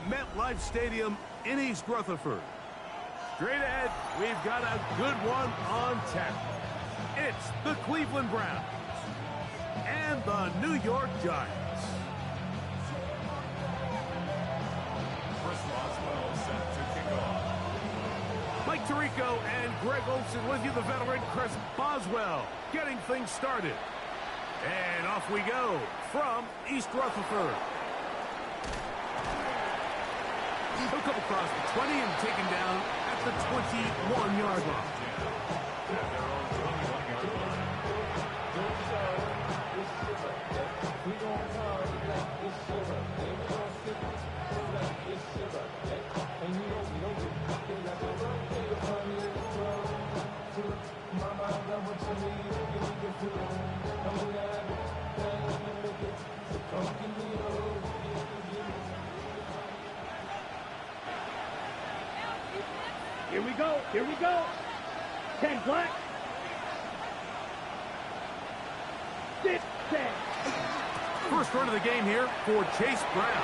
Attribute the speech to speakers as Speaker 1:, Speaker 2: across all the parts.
Speaker 1: MetLife Stadium in East Rutherford. Straight ahead, we've got a good one on tap. It's the Cleveland Browns and the New York Giants.
Speaker 2: Chris Boswell set to kick off.
Speaker 1: Mike Tirico and Greg Olsen with you, the veteran Chris Boswell, getting things started. And off we go from East Rutherford. He'll come across the 20 and taken down at the 21-yard line.
Speaker 3: Here we go. Here we go. 10 black. 6, 10.
Speaker 1: First run of the game here for Chase Brown.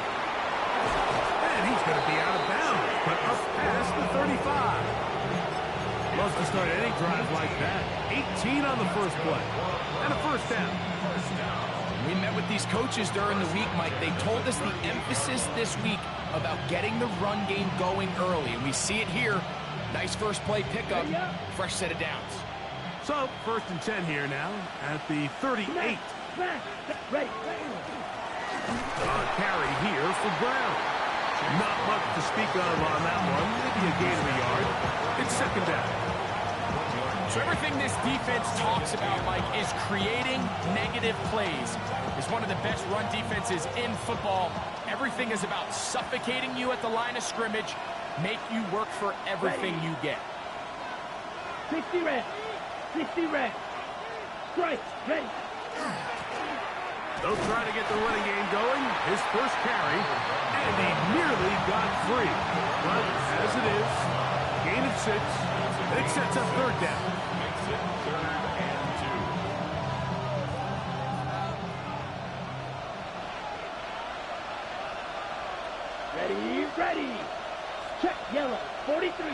Speaker 1: And he's going to be out of bounds, but up past the 35. Loves to start any drive like that. 18 on the first play. And a first down.
Speaker 4: We met with these coaches during the week, Mike. They told us the emphasis this week about getting the run game going early. And we see it here. Nice first play pickup. Fresh set of downs.
Speaker 1: So, first and 10 here now at the 38.
Speaker 3: Ready.
Speaker 1: Carry here for Brown. Not much to speak of on that one. Maybe a gain of a yard. It's second down.
Speaker 4: So everything this defense talks about, Mike, is creating negative plays. It's one of the best run defenses in football. Everything is about suffocating you at the line of scrimmage, make you work for everything you get.
Speaker 3: 60 red. 60 red. Strike. Ready.
Speaker 1: They'll try to get the running game going. His first carry, and he nearly got free. But as it is, gain of 6, it sets up third down.
Speaker 2: Makes it 3rd and 2.
Speaker 3: Ready. Check yellow. 43.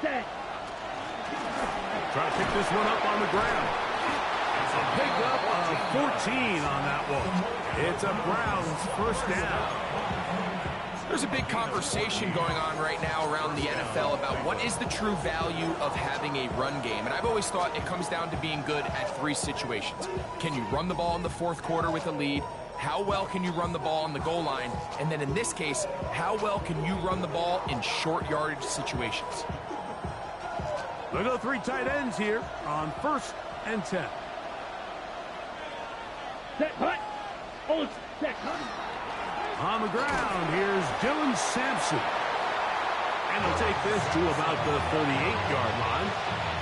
Speaker 3: Set.
Speaker 1: Try to pick this one up on the ground. A pickup of 14 on that one. It's a Browns first down.
Speaker 4: There's a big conversation going on right now around the NFL about what is the true value of having a run game. And I've always thought it comes down to being good at 3 situations. Can you run the ball in the 4th quarter with a lead? How well can you run the ball on the goal line? And then in this case, how well can you run the ball in short yardage situations?
Speaker 1: We'll go 3 tight ends here on 1st and 10.
Speaker 3: Set hut. Hold set hut.
Speaker 1: On the ground, here's Dylan Sampson. And he'll take this to about the 38-yard line.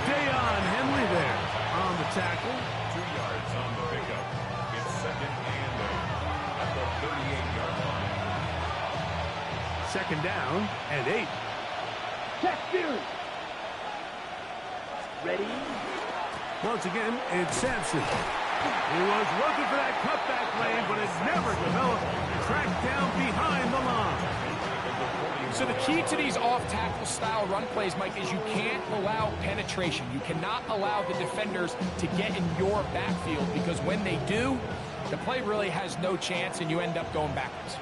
Speaker 1: Deion Henley there on the tackle.
Speaker 2: 2 yards on the pickup. It's 2nd and 8 at the 38-yard line.
Speaker 1: Second down and 8.
Speaker 3: Check Fury. Ready.
Speaker 1: Once again, it's Sampson. He was looking for that cutback lane, but it never developed. Tracked down behind the line.
Speaker 4: So the key to these off-tackle style run plays, Mike, is you can't allow penetration. You cannot allow the defenders to get in your backfield, because when they do, the play really has no chance and you end up going backwards.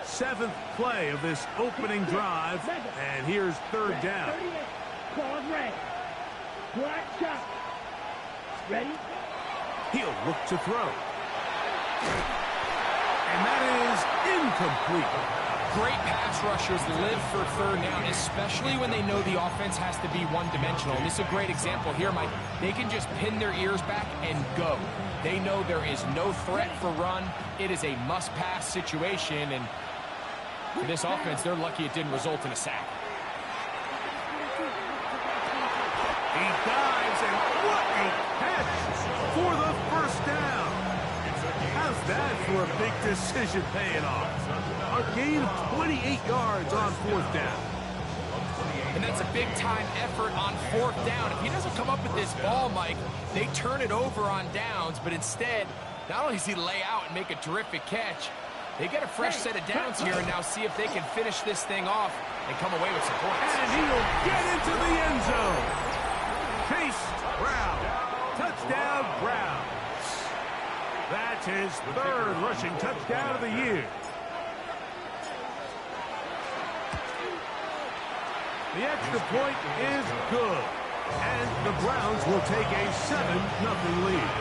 Speaker 1: 7th play of this opening drive, and here's third down.
Speaker 3: 38. Claws red. Black shot. Ready.
Speaker 1: He'll look to throw. And that is incomplete.
Speaker 4: Great pass rushers live for third down, especially when they know the offense has to be one-dimensional. And this is a great example here, Mike. They can just pin their ears back and go. They know there is no threat for run. It is a must-pass situation, and for this offense, they're lucky it didn't result in a sack.
Speaker 1: He dives, and what a catch for the first down. How's that for a big decision paying off? A gain of 28 yards on 4th down.
Speaker 4: And that's a big-time effort on 4th down. If he doesn't come up with this ball, Mike, they turn it over on downs, but instead, not only does he lay out and make a terrific catch, they get a fresh set of downs here and now see if they can finish this thing off and come away with some points.
Speaker 1: And he'll get into the end zone. Chase Brown. Touchdown, Browns. That's his 3rd rushing touchdown of the year. The extra point is good. And the Browns will take a 7-0 lead.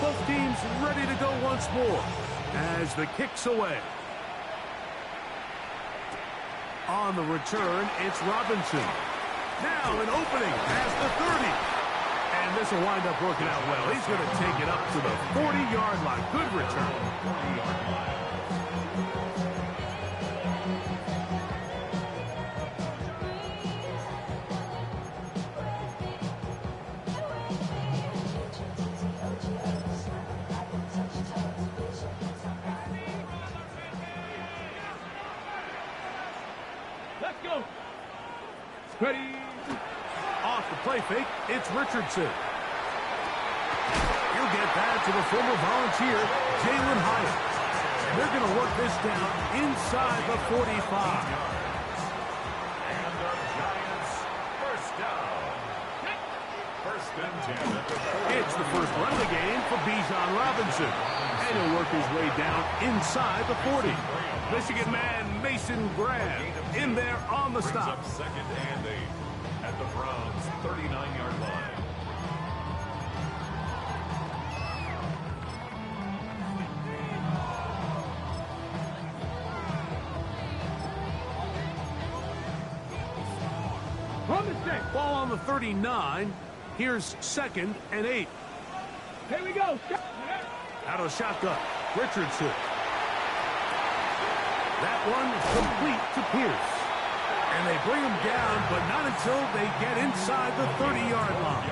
Speaker 1: Both teams ready to go once more as the kick's away. On the return, it's Robinson. Now an opening past the 30. And this will wind up working out well. He's going to take it up to the 40-yard line. Good return.
Speaker 2: 40-yard line.
Speaker 3: Let's go. Ready.
Speaker 1: Off the play fake, it's Richardson. He'll get that to the former Volunteer, Jalen Hyatt. They're going to work this down inside the 45.
Speaker 2: And the Giants, first down. First and 10 at the 40.
Speaker 1: It's the first run of the game for Bijan Robinson. And he'll work his way down inside the 40. Michigan man Mason Graham in there on the
Speaker 2: Brings
Speaker 1: stop.
Speaker 2: up 2nd and 8 at the Browns' 39-yard line.
Speaker 3: On the stick.
Speaker 1: Ball on the 39. Here's 2nd and 8.
Speaker 3: Here we go.
Speaker 1: Out of the shotgun, Richardson. That one complete to Pierce. And they bring him down, but not until they get inside the 30-yard line.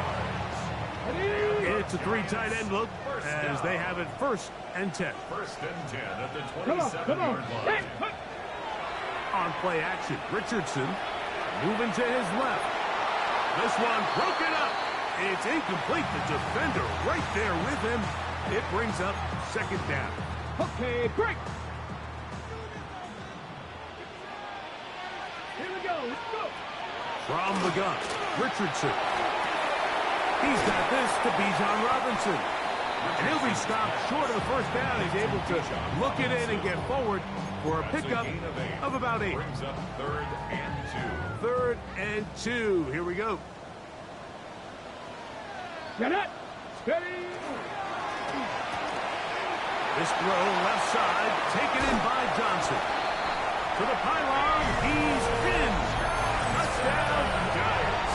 Speaker 1: It's a 3 tight end look as they have it 1st and 10.
Speaker 2: First and 10 at the
Speaker 3: Come on.
Speaker 2: 27-yard
Speaker 3: Hey,
Speaker 2: line.
Speaker 1: On play action, Richardson moving to his left. This one broken up. It's incomplete. The defender right there with him. It brings up 2nd down.
Speaker 3: Okay, break. Here we go. Let's go.
Speaker 1: From the gun, Richardson. He's got this to Bijan Robinson. And he'll be stopped short of the 1st down. He's able to look it in and get forward for a pickup of about 8.
Speaker 2: Brings up 3rd and 2.
Speaker 1: 3rd and 2. Here we go.
Speaker 3: Get it. Steady.
Speaker 1: This throw left side, taken in by Johnson. To the pylon, he's in. Touchdown, Giants.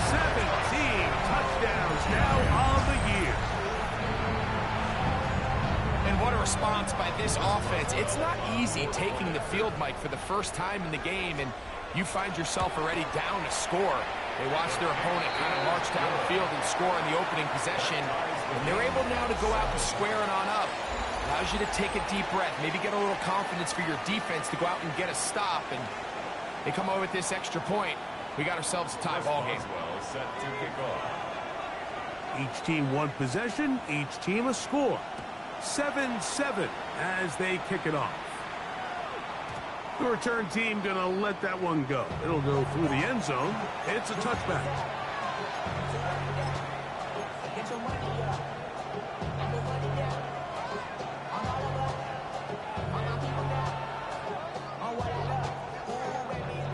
Speaker 1: 17 touchdowns now on the year.
Speaker 4: And what a response by this offense. It's not easy taking the field, Mike, for the first time in the game, and you find yourself already down a score. They watch their opponent kind of march down the field and score in the opening possession, and they're able now to go out and square it on up. Allows you to take a deep breath, maybe get a little confidence for your defense to go out and get a stop, and they come away with this extra point. We got ourselves a tie ball game.
Speaker 2: Boswell set to kick off.
Speaker 1: Each team 1 possession, each team a score. 7-7 as they kick it off. The return team going to let that one go. It'll go through the end zone. It's a touchback.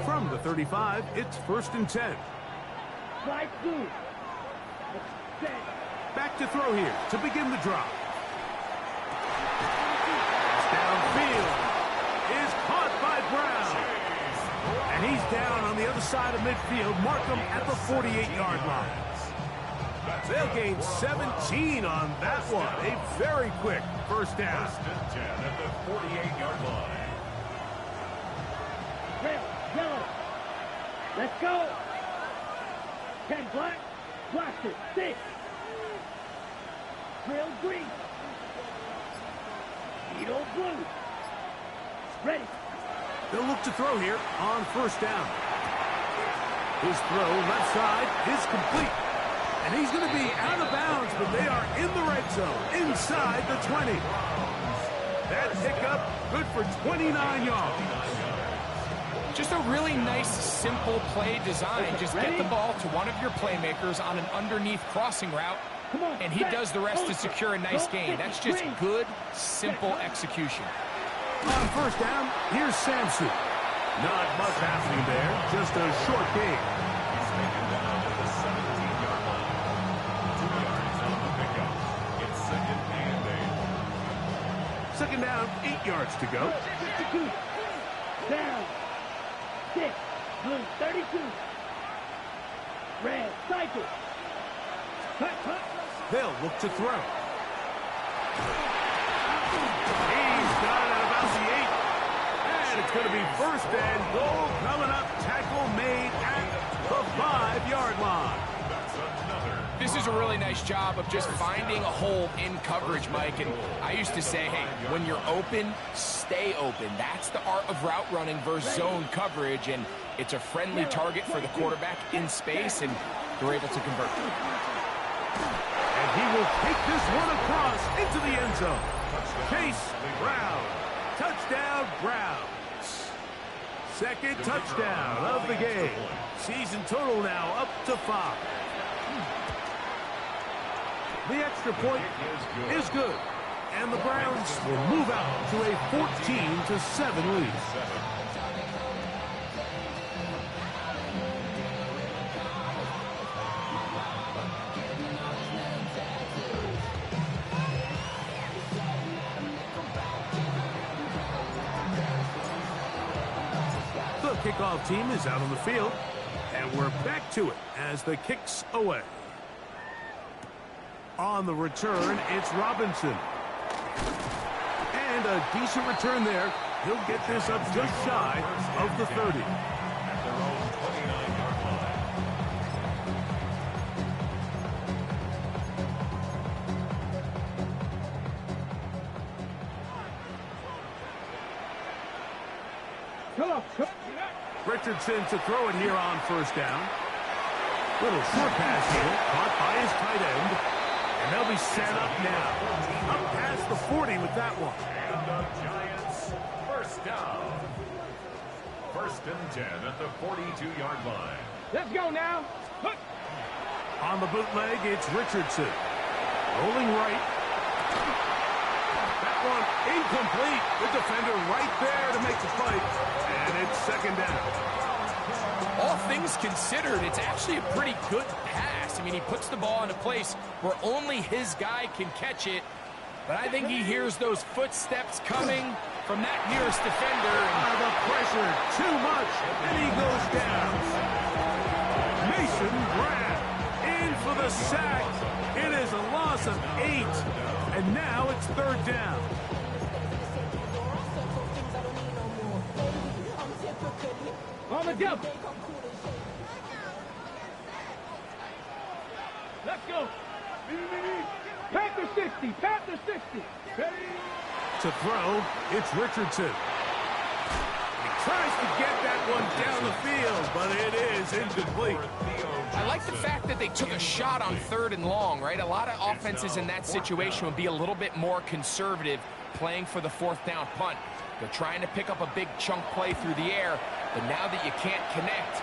Speaker 1: From the 35, it's 1st and 10.
Speaker 3: Right through. Set.
Speaker 1: Back to throw here to begin the drive. Downfield is caught by Brown. And he's down on the other side of midfield. Mark him at the 48-yard line. They'll gain 17 on that one. A very quick 1st down.
Speaker 2: 1st and 10 at the 48-yard line.
Speaker 3: Red, yellow. Let's go. 10 black. Blaster. 6. Trail green. Beetle blue. Ready.
Speaker 1: They'll look to throw here on first down. His throw left side is complete. And he's going to be out of bounds, but they are in the red zone, inside the 20. That pickup, good for 29 yards.
Speaker 4: Just a really nice, simple play design. Just get the ball to one of your playmakers on an underneath crossing route, and he does the rest to secure a nice gain. That's just good, simple execution.
Speaker 1: On first down, here's Sampson. Not much happening there, just a short gain.
Speaker 2: He's taken down at the 17-yard line. 2 yards on the pickup. It's second and 8.
Speaker 1: Second down, 8 yards to go.
Speaker 3: Down. 6. Blue 32. Red cycle. Cut.
Speaker 1: They'll look to throw. He's got it at about the 8. And it's going to be first and goal coming up. Tackle made at the 5-yard line.
Speaker 4: This is a really nice job of just finding a hole in coverage, Mike. And I used to say, hey, when you're open, stay open. That's the art of route running versus zone coverage. And it's a friendly target for the quarterback in space, and they're able to convert.
Speaker 1: And he will take this one across into the end zone. Chase Brown. Touchdown, Browns. Second touchdown of the game. Season total now up to 5. The extra point is good. And the Browns will move out to a 14-7 lead. The kickoff team is out on the field, and we're back to it as the kick's away. On the return, it's Robinson. And a decent return there. He'll get this up just shy of the 30.
Speaker 2: At their own 29-yard line.
Speaker 1: Richardson to throw it here on first down. Little short pass here, caught by his tight end. And they'll be set up now. Up past the 40 with that one.
Speaker 2: And the Giants, first down. First and 10 at the 42-yard line.
Speaker 3: Let's go now. Look.
Speaker 1: On the bootleg, it's Richardson. Rolling right. That one incomplete. The defender right there to make the fight. And it's second down.
Speaker 4: All things considered, it's actually a pretty good pass. I mean, he puts the ball in a place where only his guy can catch it. But I think he hears those footsteps coming from that nearest defender. And
Speaker 1: the pressure, too much, and he goes down. Mason Graham in for the sack. It is a loss of 8, and now it's third down.
Speaker 3: On the double. Let's go. Panther 60. Panther 60.
Speaker 1: To throw, it's Richardson. He tries to get that one down the field, but it is incomplete.
Speaker 4: I like the fact that they took a shot on 3rd and long, right? A lot of offenses in that situation would be a little bit more conservative playing for the 4th down punt. They're trying to pick up a big chunk play through the air, but now that you can't connect,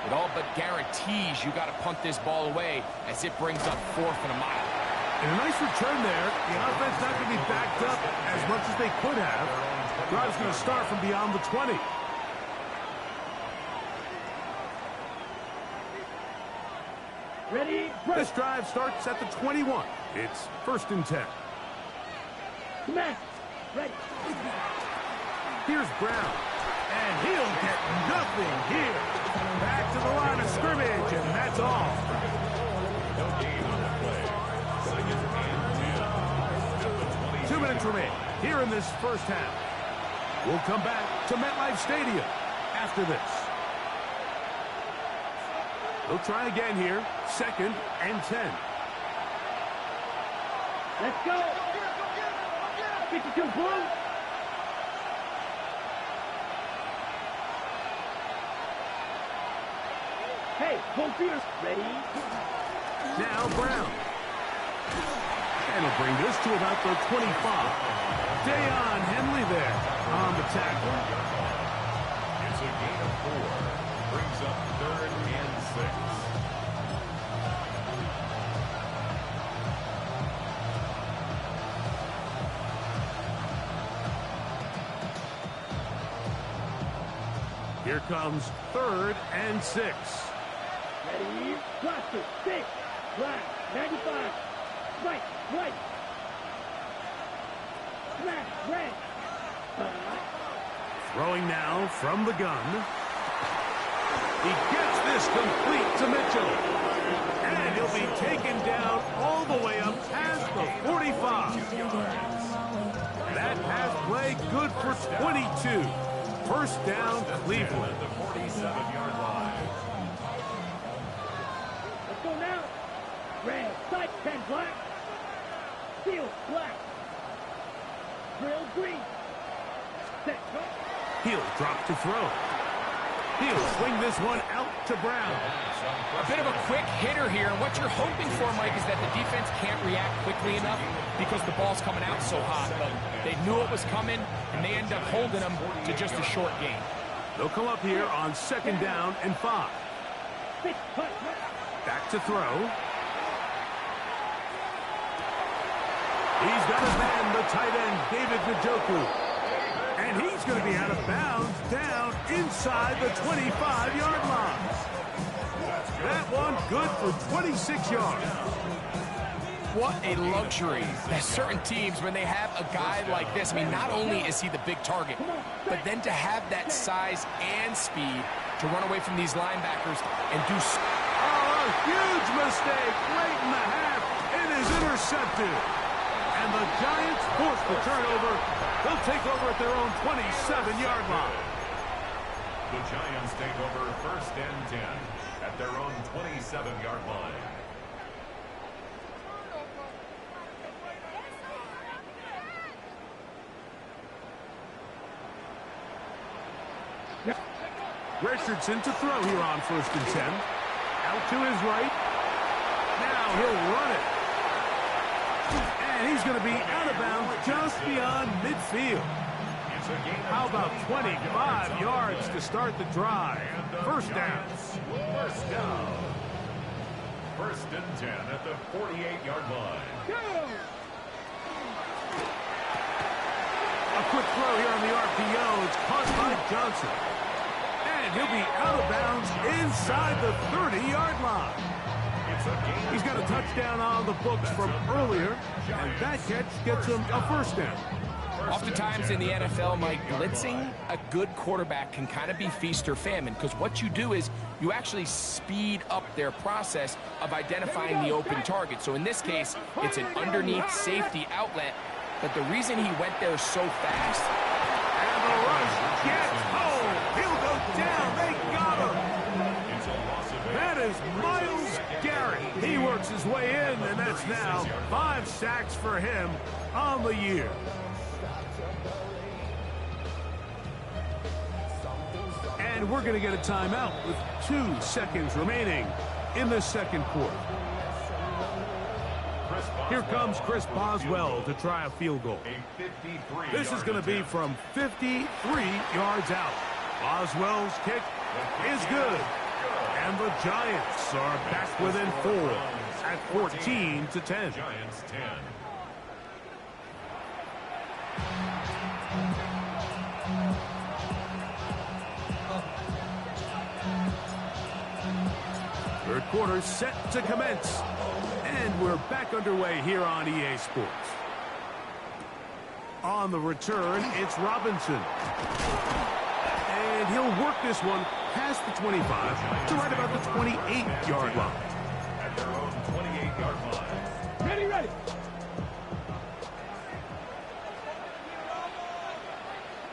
Speaker 4: it all but guarantees you got to punt this ball away as it brings up 4th and a mile.
Speaker 1: And a nice return there. The offense not going to be backed up as much as they could have. Drive's going to start from beyond the 20.
Speaker 3: Ready?
Speaker 1: This drive starts at the 21. It's first and 10.
Speaker 3: Command. Ready.
Speaker 1: Here's Brown. And he'll get nothing here. Back to the line of scrimmage, and that's all.
Speaker 2: No gain on the play. Second and 10.
Speaker 1: 2 minutes remain here in this first half. We'll come back to MetLife Stadium after this. They'll try again here. Second and 10.
Speaker 3: Let's go. 52 blue. Hey, go Bears. Ready?
Speaker 1: Now Brown. And he'll bring this to about the 25. Dayon Henley there on the tackle.
Speaker 2: It's a gain of 4. Brings up 3rd and 6.
Speaker 1: Here comes 3rd and 6.
Speaker 3: Ready? Blaster. 6. Black. 95. Right. Right. Smash. Red.
Speaker 1: Throwing now from the gun. He gets this complete to Mitchell. And he'll be taken down all the way up past the 45. That pass play good for 22. First down, Cleveland.
Speaker 2: At the 47-yard line.
Speaker 3: Let's go now. Red. Side 10 black. Field black. Drill green. Set. Go.
Speaker 1: He'll drop to throw. He'll swing this one out to Brown.
Speaker 4: A bit of a quick hitter here, and what you're hoping for, Mike, is that the defense can't react quickly enough because the ball's coming out so hot. But they knew it was coming, and they end up holding them to just a short gain.
Speaker 1: They'll come up here on 2nd down and 5. Back to throw. He's got his man, the tight end, David Njoku. And he's going to be out of bounds down inside the 25-yard line. That one good for 26 yards.
Speaker 4: What a luxury that certain teams, when they have a guy like this, I mean, not only is he the big target, but then to have that size and speed to run away from these linebackers and do...
Speaker 1: Oh, a huge mistake late in the half. It is intercepted. And the Giants force the turnover. They'll take over at their own 27-yard line.
Speaker 2: The Giants take over 1st and 10 at their own 27-yard line.
Speaker 1: Richardson to throw here on 1st and 10. Out to his right. Now he'll run it. And he's going to be out of bounds just beyond midfield. How about 25 yards to start the drive? First down.
Speaker 2: First down. 1st and 10 at the 48-yard line.
Speaker 1: A quick throw here on the RPO. It's caught by Johnson. And he'll be out of bounds inside the 30-yard line. He's got a touchdown on the books from earlier, and that catch gets him a first down.
Speaker 4: Oftentimes in the NFL, Mike, blitzing a good quarterback can kind of be feast or famine, because what you do is you actually speed up their process of identifying the open target. So in this case, it's an underneath safety outlet, but the reason he went there so fast...
Speaker 1: And the rush gets home. He'll go down. They got him. That is Myles Garrett. He works his way in, and that's now 5 sacks for him on the year. And we're going to get a timeout with 2 seconds remaining in the 2nd quarter. Here comes Chris Boswell to try a field goal. This is going to be from 53 yards out. Boswell's kick is good. And the Giants are back within 4 at 14-10.
Speaker 2: Giants 10.
Speaker 1: Third quarter set to commence. And we're back underway here on EA Sports. On the return, it's Robinson. And he'll work this one past the 25 to right about the 28-yard line.
Speaker 2: At their own 28-yard line.
Speaker 3: Ready, ready.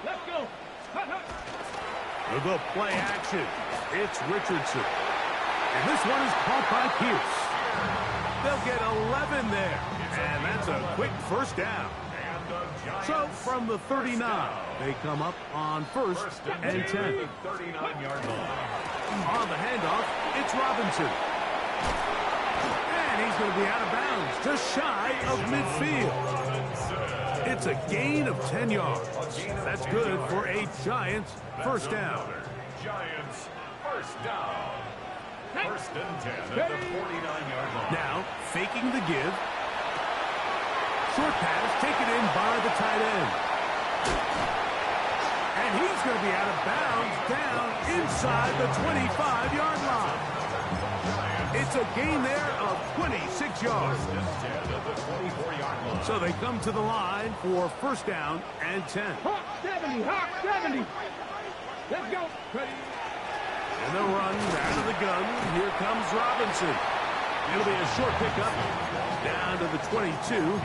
Speaker 3: Let's go.
Speaker 1: With the play action, it's Richardson. And this one is caught by Pierce. They'll get 11 there. And that's a quick first down. So from the 39, they come up on 1st and 10.
Speaker 2: 39-yard line.
Speaker 1: On the handoff, it's It's Robinson. And he's going to be out of bounds, just shy of midfield. It's a gain of 10 yards. That's good for a Giants first down.
Speaker 2: Giants first down. First and 10 at the 49-yard line.
Speaker 1: Now, faking the give. Short pass, taken in by the tight end. And he's going to be out of bounds down inside the 25-yard line. It's a gain there of 26 yards. So they come to the line for first down and 10.
Speaker 3: Hawk 70, Hawk 70. Let's go. Ready.
Speaker 1: And they'll run out of the gun. Here comes Robinson. It'll be a short pickup down to the 22.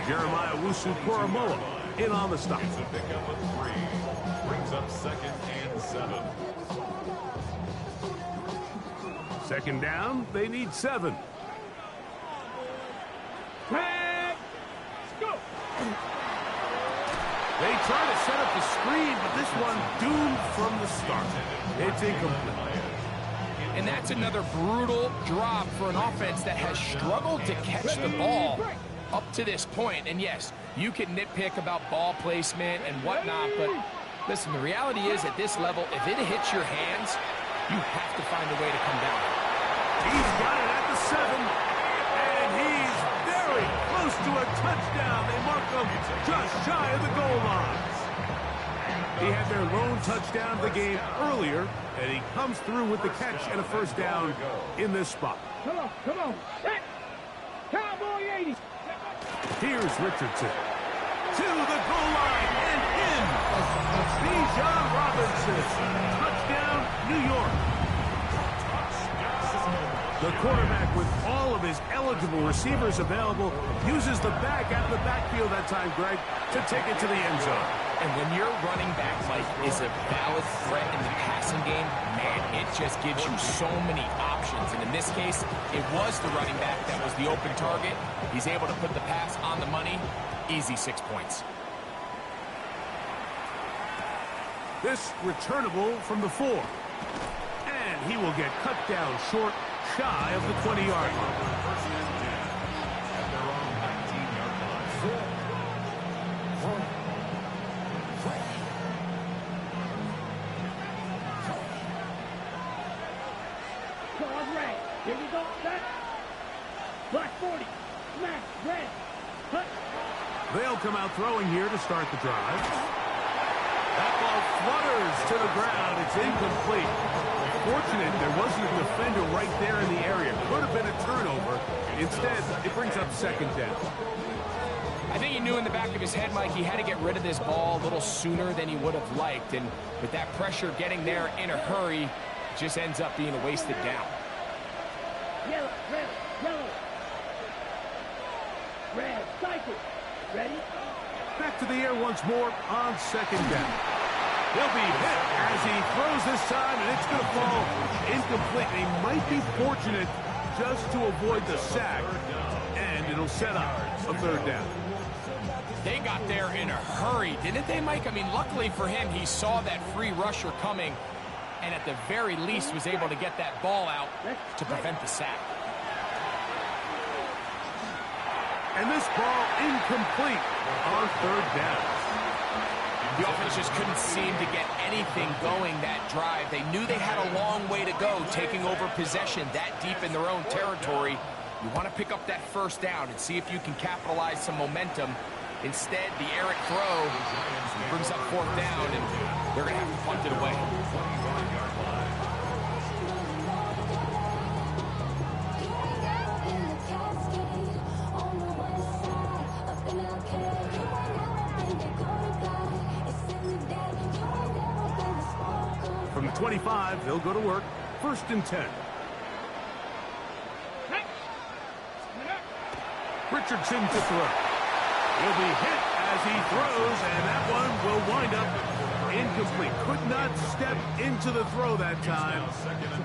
Speaker 1: Jeremiah Owusu-Koramoah in on the stop.
Speaker 2: It's a pickup of 3. Brings up second and 7.
Speaker 1: Second down, they need 7.
Speaker 3: Tag. Go.
Speaker 1: They try to set up the screen, but this one doomed from the start. It's incomplete.
Speaker 4: And that's another brutal drop for an offense that has struggled to catch the ball up to this point. And yes, you can nitpick about ball placement and whatnot, but listen, the reality is at this level, if it hits your hands, you have to find a way to come down.
Speaker 1: He's got it at the 7, and he's very close to a touchdown. They mark him just shy of the goal line. He had their lone touchdown of the game earlier, and he comes through with the catch and a first down in this spot.
Speaker 3: Come on, come on. Hey. Cowboy 80.
Speaker 1: Here's Richardson to the goal line and in. Bijan Robinson. Touchdown, New York. The quarterback, with all of his eligible receivers available, uses the back out of the backfield that time, Greg, to take it to the end zone.
Speaker 4: And when your running back, Mike, is a valid threat in the passing game, man, it just gives you so many options. And in this case, it was the running back that was the open target. He's able to put the pass on the money. Easy 6 points.
Speaker 1: This returnable from the 4. And he will get cut down short, shy of the 20-yard line.
Speaker 2: First and 10 at their own 19-yard line.
Speaker 3: Claws red. Here we go. Set. Black 40. Smash. Red. Cut.
Speaker 1: They'll come out throwing here to start the drive. That ball flutters to the ground. It's incomplete. Fortunate there wasn't a defender right there in the area. Could have been a turnover. Instead, it brings up second down.
Speaker 4: I think he knew in the back of his head, Mike, he had to get rid of this ball a little sooner than he would have liked. And with that pressure getting there in a hurry, it just ends up being a wasted down.
Speaker 3: Yellow. Red. Yellow. Red. Cycle. Ready?
Speaker 1: Back to the air once more on second down. He'll be hit as he throws this time, and it's going to fall incomplete. He might be fortunate just to avoid the sack, and it'll set up a third down.
Speaker 4: They got there in a hurry, didn't they, Mike? I mean, luckily for him, he saw that free rusher coming, and at the very least was able to get that ball out to prevent the sack.
Speaker 1: And this ball incomplete on third down.
Speaker 4: The offense just couldn't seem to get anything going that drive. They knew they had a long way to go, taking over possession that deep in their own territory. You want to pick up that first down and see if you can capitalize some momentum. Instead, the errant throw brings up fourth down, and they're going to have to punt it away.
Speaker 1: From the 25, they'll go to work. First and 10. Richardson to throw. He'll be hit as he throws, and that one will wind up incomplete. Could not step into the throw that time.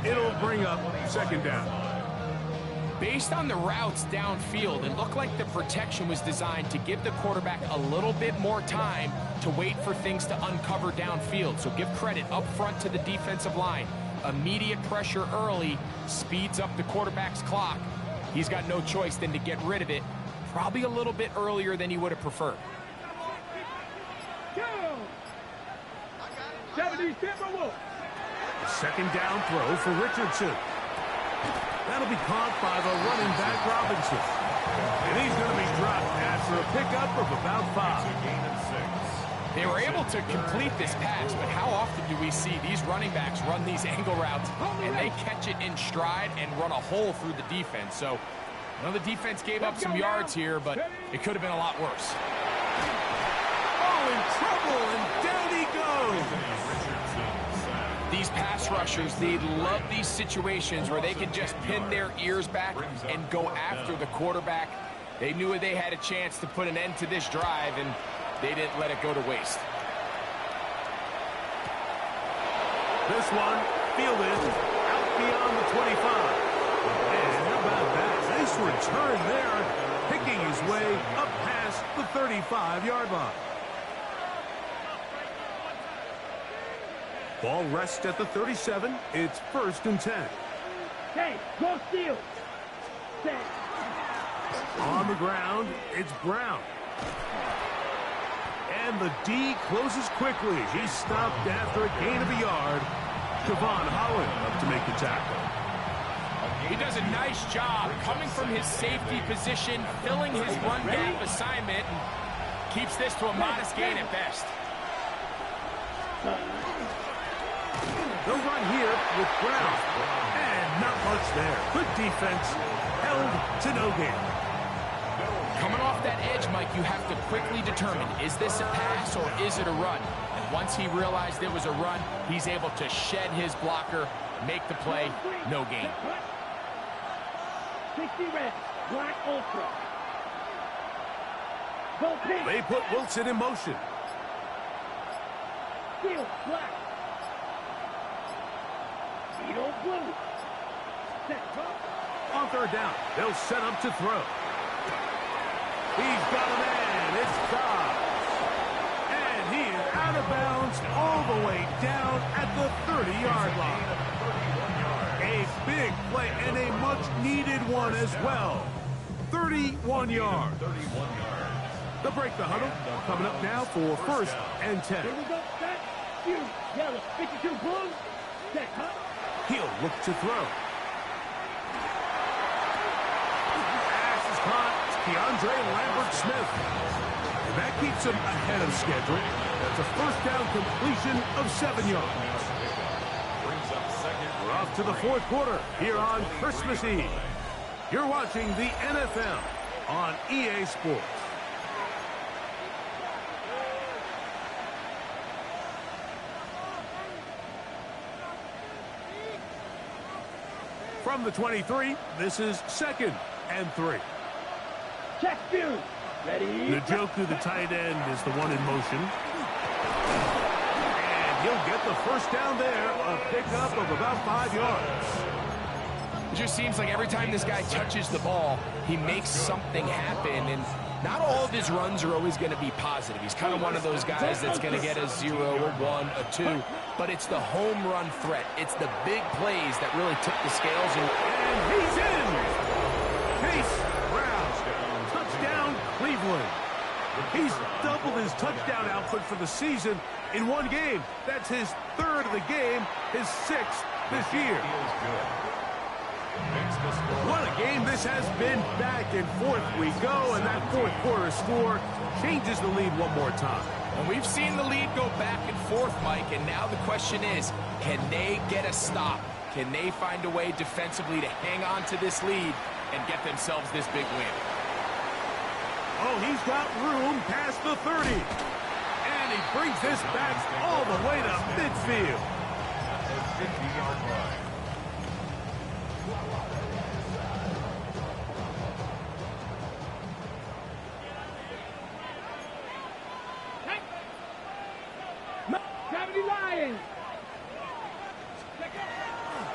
Speaker 1: It'll bring up second down.
Speaker 4: Based on the routes downfield, it looked like the protection was designed to give the quarterback a little bit more time to wait for things to uncover downfield. So give credit up front to the defensive line. Immediate pressure early speeds up the quarterback's clock. He's got no choice than to get rid of it, probably a little bit earlier than he would have preferred.
Speaker 3: Go! 70 Timberwolves.
Speaker 1: Second down throw for Richardson. That'll be caught by the running back Robinson. And he's going to be dropped after a pickup of about 5.
Speaker 4: They were able to complete this pass, but how often do we see these running backs run these angle routes and they catch it in stride and run a hole through the defense? So, I know the defense gave up some yards here, but it could have been a lot worse.
Speaker 1: Oh, in trouble, and down he goes.
Speaker 4: These pass rushers, they love these situations where they can just pin their ears back and go after the quarterback. They knew they had a chance to put an end to this drive, and they didn't let it go to waste.
Speaker 1: This one fielded out beyond the 25. And how about that? Nice return there, picking his way up past the 35-yard line. Ball rests at the 37. It's 1st and 10.
Speaker 3: Hey, go steal. Set.
Speaker 1: On the ground, it's Brown. And the D closes quickly. He's stopped after a gain of a yard. Javon Holland up to make the tackle.
Speaker 4: He does a nice job coming from his safety position, filling his run gap assignment, and keeps this to a modest gain at best.
Speaker 1: They'll run here with Brown. And not much there. Good defense. Held to no gain.
Speaker 4: Coming off that edge, Mike, you have to quickly determine, is this a pass or is it a run? And once he realized it was a run, he's able to shed his blocker, make the play, no gain.
Speaker 3: 60 red, black ultra. Go pink.
Speaker 1: They put Wilson in motion.
Speaker 3: Steel, black. Steel, blue. Set, up.
Speaker 1: On 3rd down, they'll set up to throw. He's got a man. It's Dobbs. And he is out of bounds all the way down at the 30-yard line. A big play and a much-needed one as well. 31 yards. They'll break the huddle. Coming up now for 1st and 10.
Speaker 3: Here we go. Set. You. Yellow. 52 blue. Set. Up.
Speaker 1: He'll look to throw. Pass is caught. Keandre Lambert-Smith. And that keeps him ahead of schedule. That's a 1st down completion of 7 yards. We're off to the 4th quarter here on Christmas Eve. You're watching the NFL on EA Sports. From the 23, this is 2nd and 3.
Speaker 3: Check view. Ready.
Speaker 1: Njoku, the tight end, is the one in motion. And he'll get the 1st down there, a pickup of about 5 yards.
Speaker 4: It just seems like every time this guy touches the ball, he makes something happen, and not all of his runs are always going to be positive. He's kind of one of those guys that's going to get a 0, a 1, a 2, but it's the home run threat. It's the big plays that really tip the scales.
Speaker 1: And he's in! Chase Brown, touchdown Cleveland. He's doubled his touchdown output for the season in one game. That's his 3rd of the game, his 6th this year. What a game this has been. Back and forth we go, and that 4th quarter score changes the lead one more time.
Speaker 4: And we've seen the lead go back and forth, Mike, and now the question is, can they get a stop? Can they find a way defensively to hang on to this lead and get themselves this big win?
Speaker 1: Oh, he's got room past the 30. And he brings this back all the way to midfield.
Speaker 2: The 50-yard line.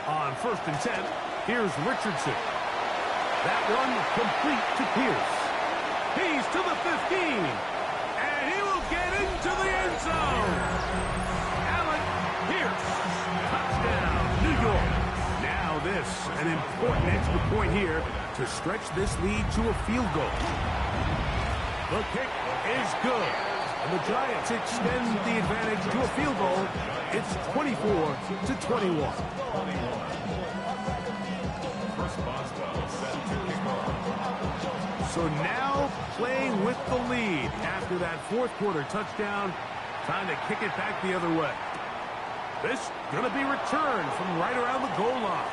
Speaker 1: On 1st and 10, here's Richardson. That one complete to Pierce. He's to the 15. And he will get into the end zone. Alec Pierce. Touchdown, New this, an important extra point here to stretch this lead to a field goal. The kick is good. And the Giants extend the advantage to a field goal. It's 24-21. So now playing with the lead after that fourth quarter touchdown. Time to kick it back the other way. This going to be returned from right around the goal line.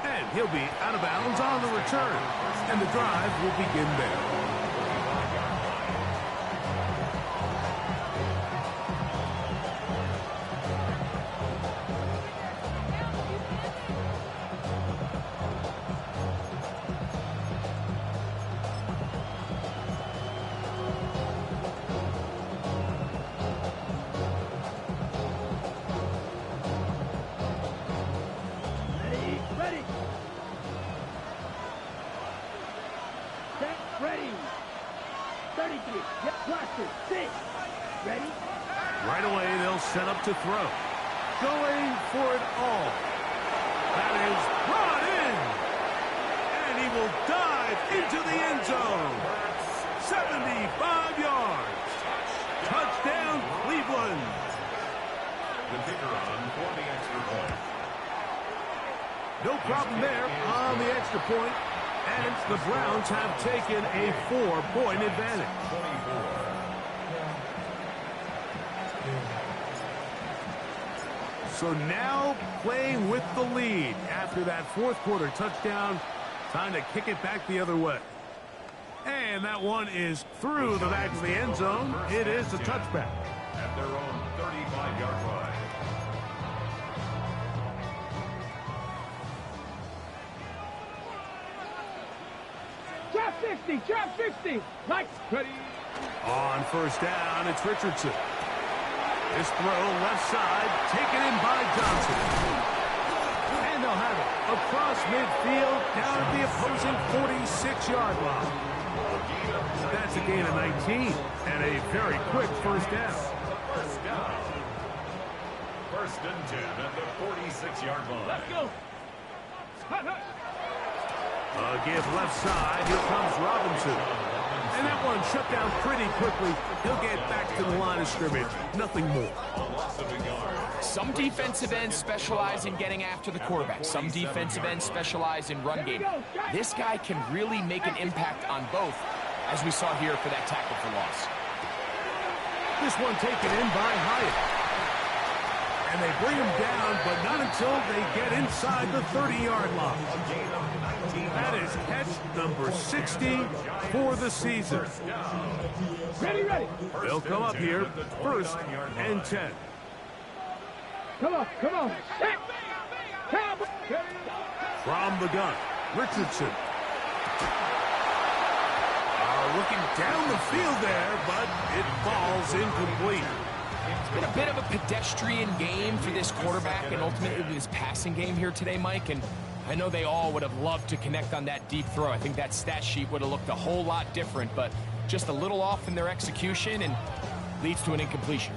Speaker 1: And he'll be out of bounds on the return. And the drive will begin there.
Speaker 3: Ready. 33. Yep, cluster. 6. Ready.
Speaker 1: Right away, they'll set up to throw. Going for it all. That is brought in. And he will dive into the end zone. 75 yards. Touchdown, Cleveland.
Speaker 2: The kicker on for the extra point.
Speaker 1: No problem there on the extra point. And the Browns have taken a 4-point advantage.
Speaker 2: 24.
Speaker 1: So now playing with the lead after that fourth quarter touchdown. Time to kick it back the other way. And that one is through the back of the end zone. It is a touchback.
Speaker 2: At their own 35-yard line.
Speaker 3: Drop 60. Drop 60. Right. Ready.
Speaker 1: On first down, it's Richardson. This throw left side, taken in by Johnson. And they'll have it across midfield, down at the opposing 46-yard line. That's a gain of 19, and a very quick first down.
Speaker 2: First down. First and 10 at the 46-yard line.
Speaker 3: Let's go.
Speaker 1: A give left side. Here comes Robinson. And that one shut down pretty quickly. He'll get back to the line of scrimmage. Nothing more.
Speaker 4: Some defensive ends specialize in getting after the quarterback. Some defensive ends specialize in run game. This guy can really make an impact on both, as we saw here for that tackle for loss.
Speaker 1: This one taken in by Hyatt. And they bring him down, but not until they get inside the 30-yard line. That is catch number 60 for the season.
Speaker 3: Ready, ready.
Speaker 1: They'll come up here, first and 10.
Speaker 3: Come on, come on. Set. Cowboy.
Speaker 1: From the gun, Richardson. Looking down the field there, but it falls incomplete.
Speaker 4: It's been a bit of a pedestrian game for this quarterback and ultimately this passing game here today, Mike. And I know they all would have loved to connect on that deep throw. I think that stat sheet would have looked a whole lot different, but just a little off in their execution and leads to an incompletion.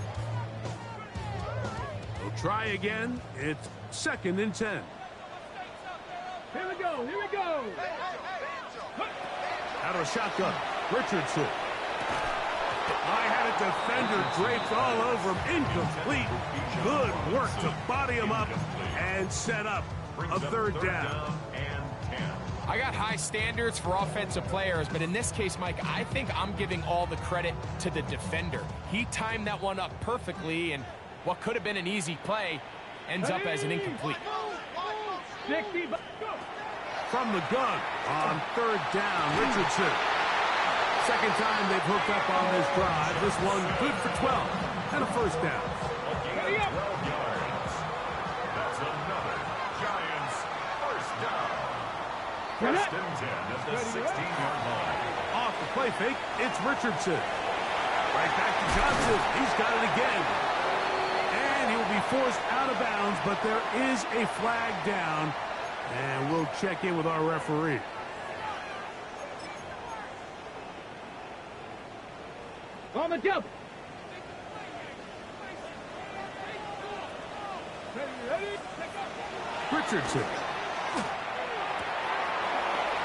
Speaker 1: They'll try again. It's second and 10.
Speaker 3: Here we go, here we go.
Speaker 1: Out of a shotgun, Richardson. I had a defender draped all over him. Incomplete. Good work to body him up and set up a third down.
Speaker 4: I got high standards for offensive players, but in this case, Mike, I think I'm giving all the credit to the defender. He timed that one up perfectly, and what could have been an easy play ends up as an incomplete.
Speaker 3: 60.
Speaker 1: From the gun on third down, Richardson. Second time they've hooked up on this drive. This one good for 12 and a first down.
Speaker 2: That's another Giants first down. First and 10 at the 16-yard line.
Speaker 1: Off the play fake, it's Richardson. Right back to Johnson. He's got it again. And he will be forced out of bounds, but there is a flag down. And we'll check in with our referee.
Speaker 3: On the double.
Speaker 1: Richardson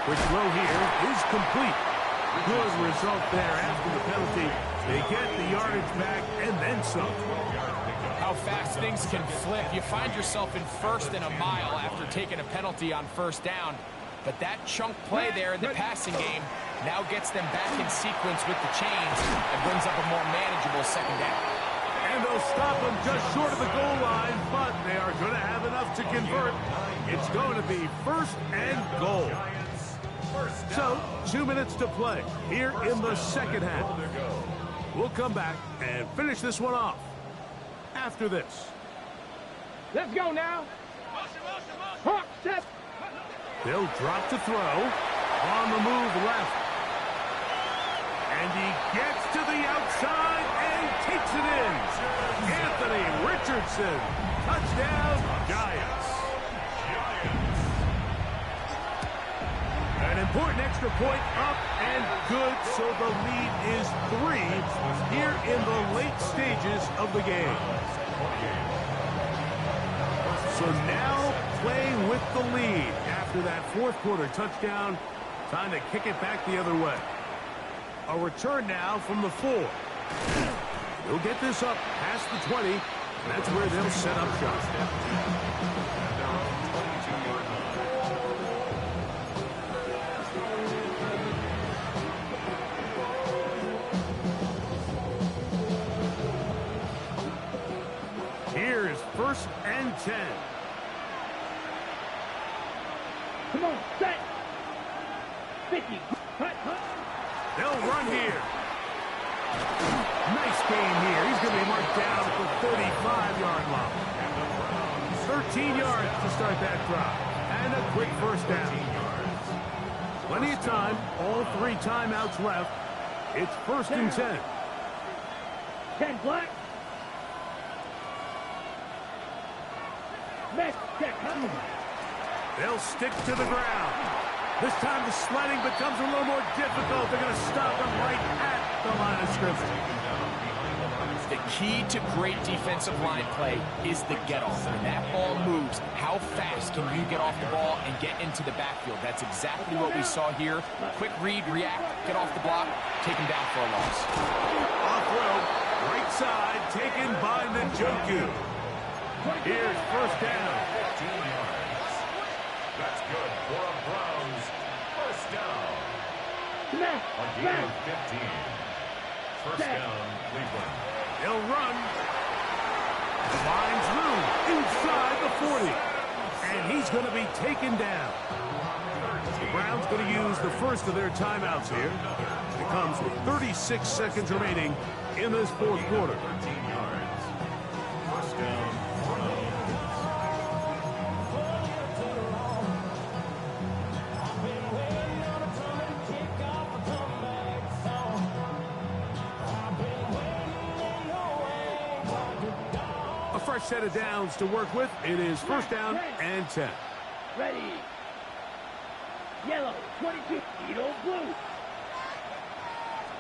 Speaker 1: Which throw here is complete. Good result there after the penalty. They get the yardage back and then some.
Speaker 4: How fast things can flip. You find yourself in first and a mile after taking a penalty on first down. But that chunk play there in the passing game now gets them back in sequence with the chains and brings up a more manageable second down.
Speaker 1: And they'll stop them just short of the goal line, but they are going to have enough to convert. It's going to be first and goal. So, 2 minutes to play here in the second half. We'll come back and finish this one off after this.
Speaker 3: Let's go now. Hawk step.
Speaker 1: They'll drop to throw. On the move left. And he gets to the outside and takes it in. Anthony Richardson. Touchdown, Giants. An important extra point up and good, so the lead is 3 here in the late stages of the game. So now playing with the lead after that fourth quarter touchdown. Time to kick it back the other way. A return now from the 4. They'll get this up past the 20, and that's where they'll set up shop. Here's first and 10.
Speaker 3: Come on, set. 50. Hut, hut.
Speaker 1: They'll run here. Nice game here. He's going to be marked down at the 35-yard line. 13 yards to start that drive. And a quick first down. Plenty of time. All 3 timeouts left. It's first and 10.
Speaker 3: 10 black. Next check.
Speaker 1: They'll stick to the ground. This time the sledding becomes a little more difficult. They're going to stop them right at the line of scrimmage.
Speaker 4: The key to great defensive line play is the get-off. When that ball moves, how fast can you get off the ball and get into the backfield? That's exactly what we saw here. Quick read, react, get off the block, take him down for a loss.
Speaker 1: Off road, right side, taken by Njoku. Here's first down.
Speaker 2: 15 yards. That's good for a Browns first down. A gain of 15. First down, Cleveland.
Speaker 1: They'll run. Lines through inside the 40. And he's going to be taken down. The Browns going to use the first of their timeouts here. It comes with 36 seconds remaining in this fourth quarter.
Speaker 2: 13 yards. First down, Browns.
Speaker 1: A fresh set of downs to work with. It is first down and 10.
Speaker 3: Ready. Yellow, 22. Edo blue.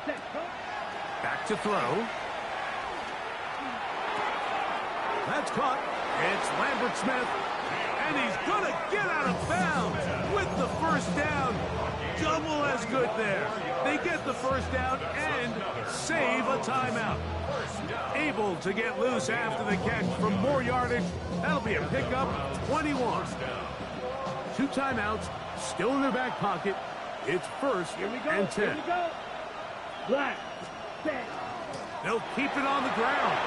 Speaker 3: Set.
Speaker 1: Back to throw. That's caught. It's Lambert Smith. And he's going to get out of bounds with the first down. Double as good there. They get the first down and save a timeout. Able to get loose after the catch for more yardage. That'll be a pickup, 21. 2 timeouts, still in their back pocket. It's first and 10.
Speaker 3: Here we go. Black. Set.
Speaker 1: They'll keep it on the ground.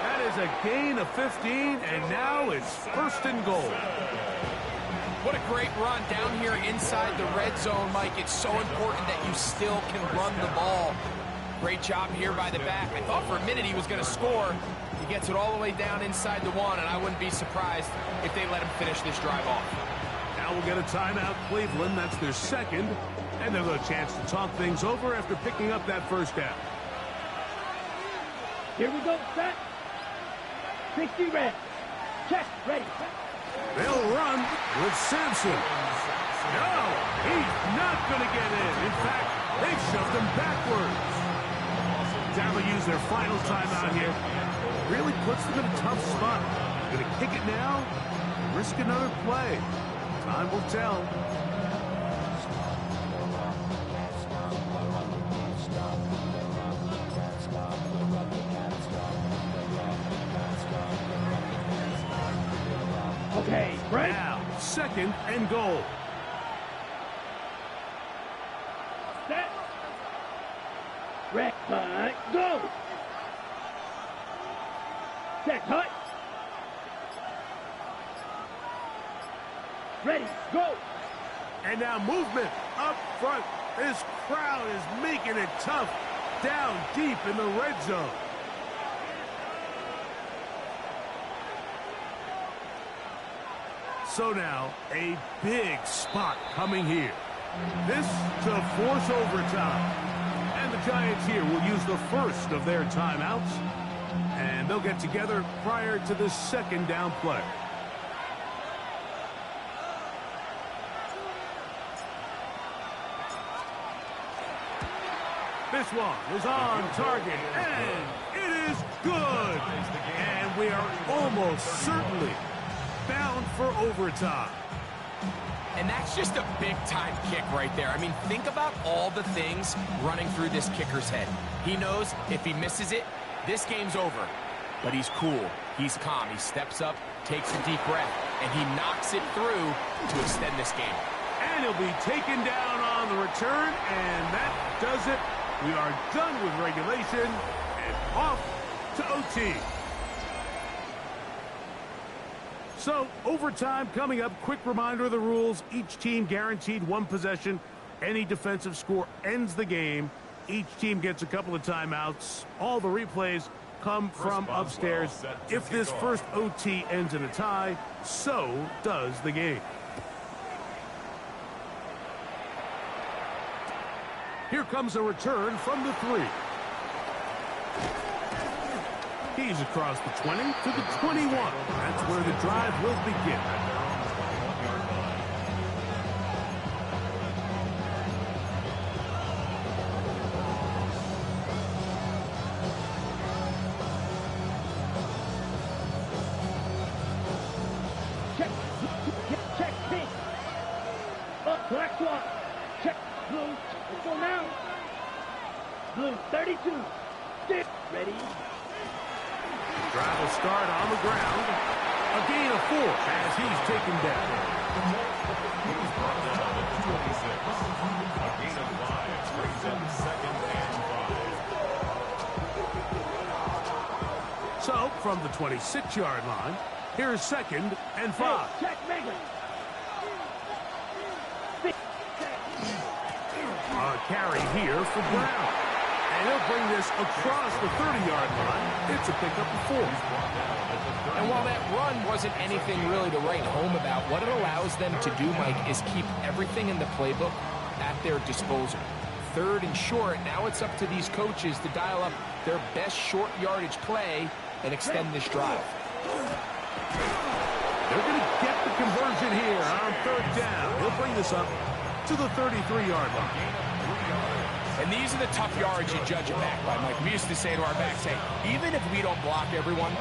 Speaker 1: That is a gain of 15, and now it's first and goal.
Speaker 4: What a great run down here inside the red zone, Mike. It's so important that you still can run the ball. Great job here by the back. I thought for a minute he was going to score. He gets it all the way down inside the 1, and I wouldn't be surprised if they let him finish this drive off.
Speaker 1: Now we'll get a timeout, Cleveland. That's their second. And they'll have a chance to talk things over after picking up that first down.
Speaker 3: Here we go. Set. 60 red. Check. Ready.
Speaker 1: They'll run with Sampson. No, he's not going to get in. In fact, they shoved him backwards. Down to use their final timeout here. Really puts them in a tough spot. Going to kick it now, risk another play. Time will tell.
Speaker 3: Okay, break.
Speaker 1: Now, 2nd and goal.
Speaker 3: Set. Red, go. Set, hut. Ready, go.
Speaker 1: And now movement up front. This crowd is making it tough down deep in the red zone. So now, a big spot coming here. This to force overtime. And the Giants here will use the first of their timeouts. And they'll get together prior to the 2nd down play. This one is on target, and it is good. And we are almost certainly bound for overtime.
Speaker 4: And that's just a big-time kick right there. I mean, think about all the things running through this kicker's head. He knows if he misses it, this game's over. But he's cool. He's calm. He steps up, takes a deep breath, and he knocks it through to extend this game.
Speaker 1: And he'll be taken down on the return, and that does it. We are done with regulation and off to OT. So, overtime coming up. Quick reminder of the rules. Each team guaranteed 1 possession. Any defensive score ends the game. Each team gets a couple of timeouts. All the replays come from upstairs. If this first OT ends in a tie, so does the game. Here comes a return from the 3. He's across the 20 to the 21. That's where the drive will begin.
Speaker 3: Check, pink. Up, black swap. Check, blue. Let's go now. Blue, 32. Stick. Ready.
Speaker 1: Drive will start on the ground. A gain of 4 as he's taken down.
Speaker 2: He's brought down at the 26. A gain of 5 brings up 2nd and 5.
Speaker 1: So, from the 26-yard line, here's 2nd and 5.
Speaker 3: Hey, check, Megan.
Speaker 1: A carry here for Brown. And he'll bring this across the 30-yard line. It's a pickup of 4.
Speaker 4: And while that run wasn't anything really to write home about, what it allows them to do, Mike, is keep everything in the playbook at their disposal. 3rd and short, now it's up to these coaches to dial up their best short yardage play and extend this drive.
Speaker 1: They're going to get the conversion here on 3rd down. He'll bring this up to the 33-yard line.
Speaker 4: And these are the tough yards you judge it back by, Mike. We used to say to our backs, hey, even if we don't block everyone,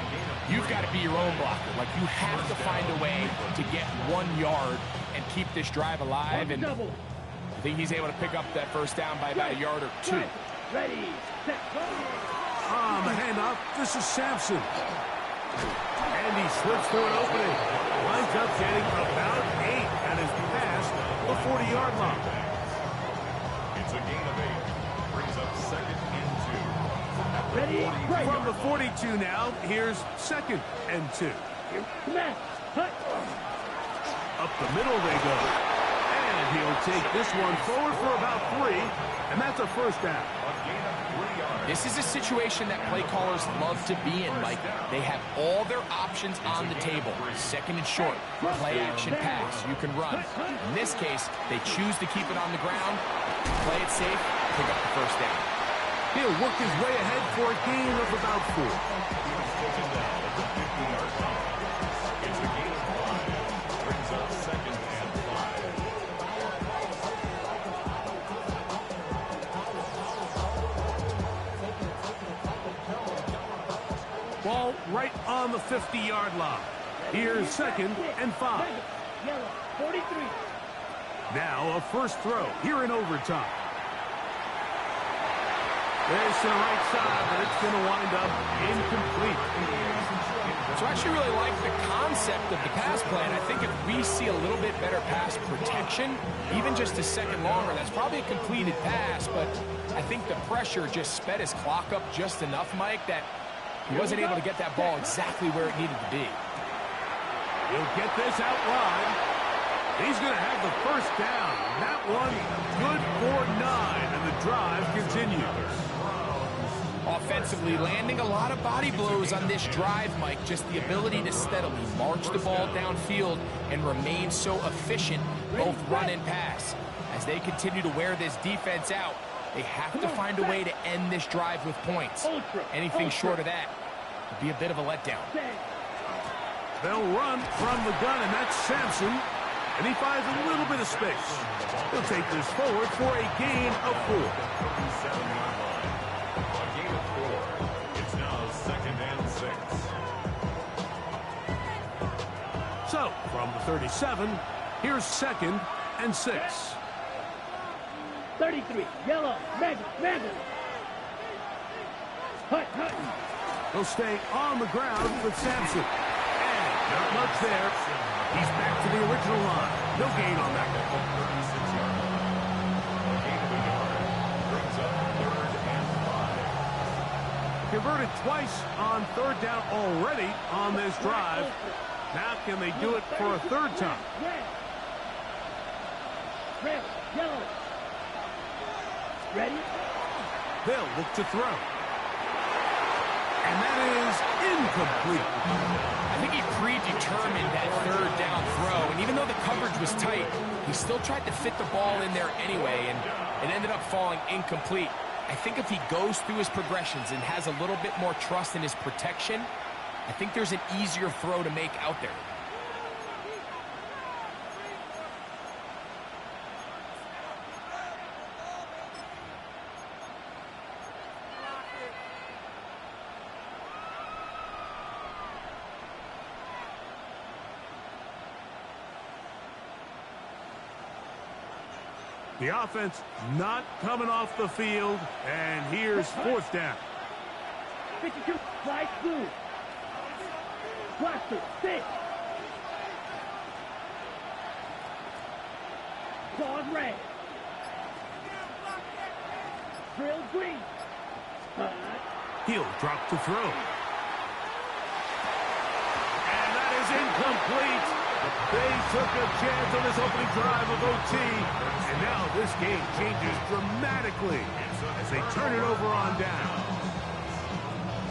Speaker 4: you've got to be your own blocker. Like, you have to find a way to get 1 yard and keep this drive alive. And I think he's able to pick up that first down by about a yard or 2.
Speaker 3: Ready, set, go.
Speaker 1: On the handoff, this is Sampson. And he slips through an opening. Winds up getting about 8 and is past the 40-yard line.
Speaker 2: It's a gain of 8. Brings up 2nd and 2.
Speaker 3: Ready, break.
Speaker 1: From the 42 now, here's 2nd and 2.
Speaker 3: Smash, hut.
Speaker 1: Up the middle they go. And he'll take this one forward for about 3, and that's a first down.
Speaker 2: A gain of 3 yards.
Speaker 4: This is a situation that play callers love to be in, Mike. They have all their options on the table. 2nd and short, play action pass, you can run. In this case, they choose to keep it on the ground, play it safe, pick up the first down.
Speaker 1: He'll work his way ahead for a gain of about 4.
Speaker 2: He's taken down at the 50-yard line. It's a gain of 5. Brings up 2nd and 5.
Speaker 1: Ball right on the 50-yard line. Here's 2nd and 5.
Speaker 3: Yellow. 43.
Speaker 1: Now a first throw here in overtime. There's to the right side, but it's going to wind up incomplete.
Speaker 4: So I actually really like the concept of the pass plan. I think if we see a little bit better pass protection, even just a second longer, that's probably a completed pass, but I think the pressure just sped his clock up just enough, Mike, that he wasn't able to get that ball exactly where it needed to be.
Speaker 1: He'll get this out wide. He's going to have the first down. That one good for 9, and the drive continues.
Speaker 4: Offensively, landing a lot of body blows on this drive, Mike. Just the ability to steadily march the ball downfield and remain so efficient, both run and pass. As they continue to wear this defense out, they have to find a way to end this drive with points. Anything short of that would be a bit of a letdown.
Speaker 1: They'll run from the gun, and that's Sampson. And he finds a little bit of space. He'll take this forward for a gain of 4.
Speaker 2: It's now 2nd and 6.
Speaker 1: So, from the 37, here's 2nd and 6.
Speaker 3: 33. Yellow. Mega. Hut.
Speaker 1: They'll stay on the ground with Sampson. And not much there. He's back to the original line. No gain on that.
Speaker 2: 36 yards. A gain of a yard. Brings up 3rd and 5.
Speaker 1: Converted twice on 3rd down already on this drive. Now can they do it for a 3rd time?
Speaker 3: Red. Yellow. Ready?
Speaker 1: They'll look to throw. And that is incomplete.
Speaker 4: I think he predetermined that 3rd down throw, and even though the coverage was tight, he still tried to fit the ball in there anyway, and it ended up falling incomplete. I think if he goes through his progressions and has a little bit more trust in his protection, I think there's an easier throw to make out there.
Speaker 1: The offense not coming off the field, and here's 4th down.
Speaker 3: 52. Flight blue. Blaster. 6. Claws red. Drill green.
Speaker 1: He'll drop to throw. And that is incomplete. They took a chance on this opening drive of OT, and now this game changes dramatically as they turn it over on down.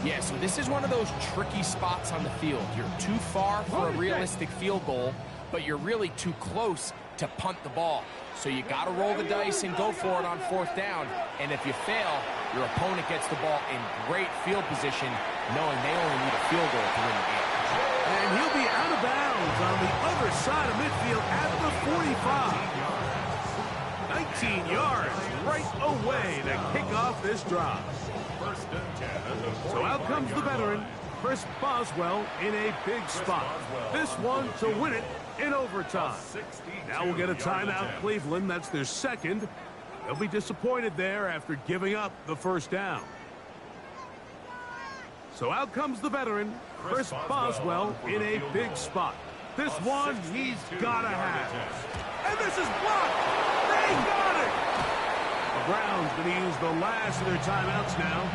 Speaker 4: Yeah, so this is one of those tricky spots on the field. You're too far for a realistic field goal, but you're really too close to punt the ball. So you got to roll the dice and go for it on 4th down. And if you fail, your opponent gets the ball in great field position, knowing they only need a field goal to win the game.
Speaker 1: And he'll be out of bounds on the other side of midfield at the 45. 19 yards right away to kick off this drive.
Speaker 2: 1st and 10 at the 45.
Speaker 1: So out comes the veteran, Chris Boswell, in a big spot. This one to win it in overtime. Now we'll get a timeout, Cleveland. That's their 2nd. They'll be disappointed there after giving up the 1st down. So out comes the veteran, Chris Boswell, in a big spot. This one he's got to have. And this is blocked. They got it. The Browns going to use the last of their timeouts now,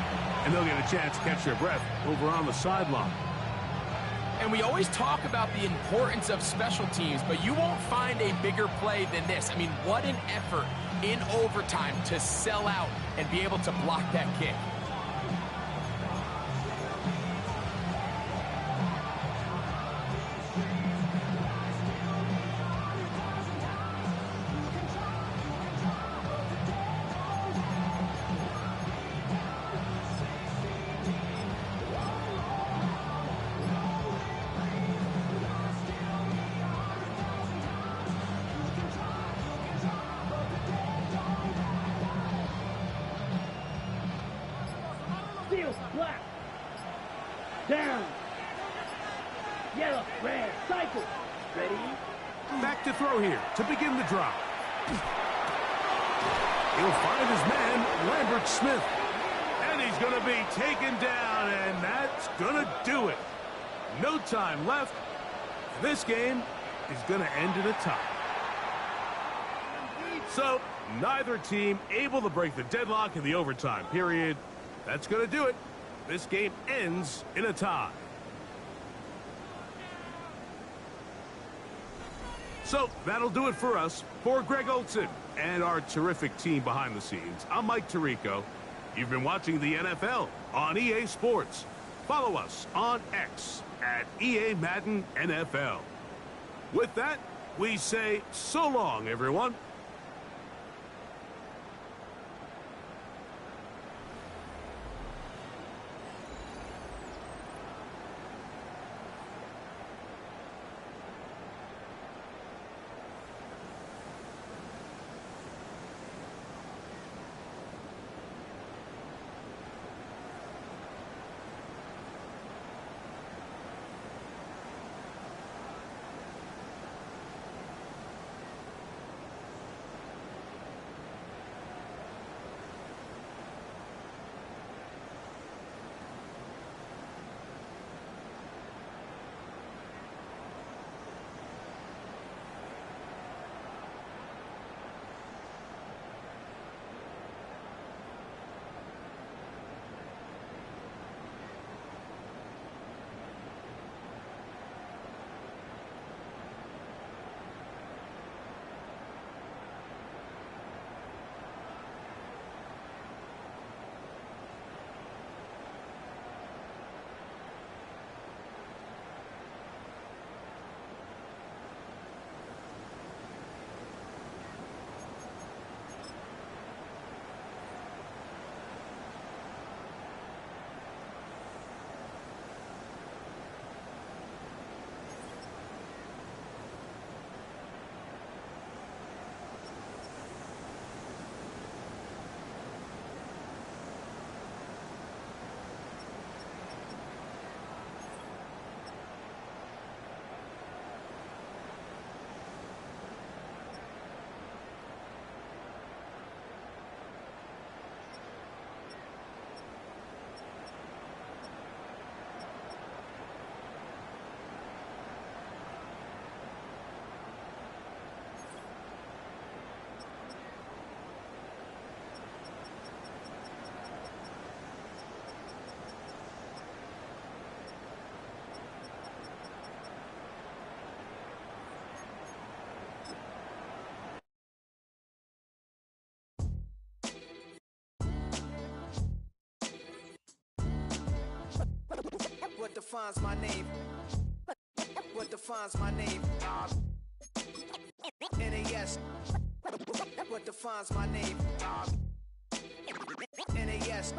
Speaker 1: and they'll get a chance to catch their breath over on the sideline.
Speaker 4: And we always talk about the importance of special teams, but you won't find a bigger play than this. I mean, what an effort in overtime to sell out and be able to block that kick.
Speaker 1: throw here to begin the drive. He'll find his man, Lambert Smith. And he's going to be taken down, and that's going to do it. No time left. This game is going to end in a tie. So, neither team able to break the deadlock in the overtime period. That's going to do it. This game ends in a tie. So, that'll do it for us. For Greg Olson and our terrific team behind the scenes, I'm Mike Tirico. You've been watching the NFL on EA Sports. Follow us on X at EA Madden NFL. With that, we say so long, everyone.
Speaker 5: What defines my name? What defines my name? NAS. What defines my name? NAS.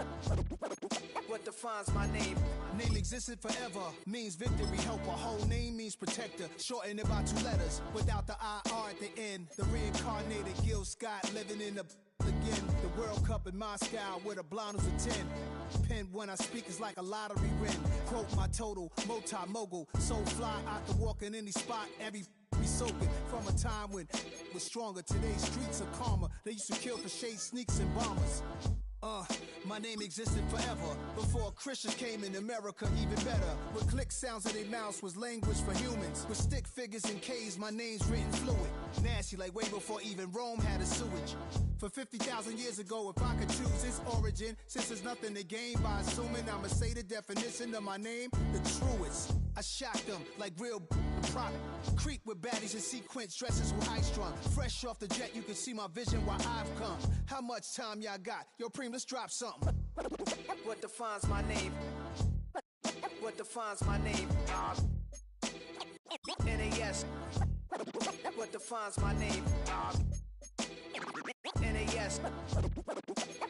Speaker 5: What defines my name?
Speaker 6: Name existed forever, means victory, helper. Whole name means protector, shortened it by 2 letters. Without the IR at the end, the reincarnated Gil Scott living in the again. The World Cup in Moscow with a blonde who's a 10. Pen when I speak is like a lottery win. Quote my total, multi-mogul. So fly, I can walk in any spot, every be soaking. From a time when was stronger. Today's streets are calmer. They used to kill for shade sneaks and bombers. My name existed forever. Before Christians came in America, even better. With click sounds in their mouths was language for humans. With stick figures and K's, my name's written fluid. Nasty like way before even Rome had a sewage. For 50,000 years ago, if I could choose its origin, since there's nothing to gain by assuming, I'ma say the definition of my name, the truest. I shocked them like real prop. Creep with baddies in sequence, dresses with high strung. Fresh off the jet, you can see my vision while I've come. How much time y'all got? Yo, Preem, let's drop something.
Speaker 5: What defines my name? What defines my name? NAS. What defines my name? NAS.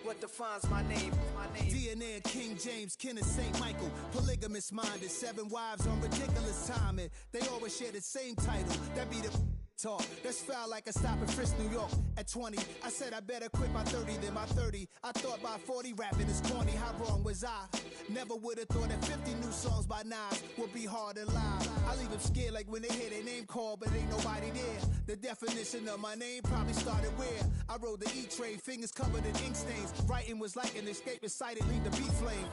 Speaker 5: What defines my name?
Speaker 6: DNA of King James, kin of St. Michael. Polygamous minded, 7 wives on ridiculous timing. They always share the same title. That be the talk. That's foul like a stop in Frisk, New York. At 20, I said I better quit by 30 than my 30. I thought by 40 rapping is corny. How wrong was I? Never would have thought that 50 new songs by Nas would be hard and live. I leave them scared like when they hear their name called, but ain't nobody there. The definition of my name probably started where I rode the E-train, fingers covered in ink stains. Writing was like an escape inside it, leave the beat flame.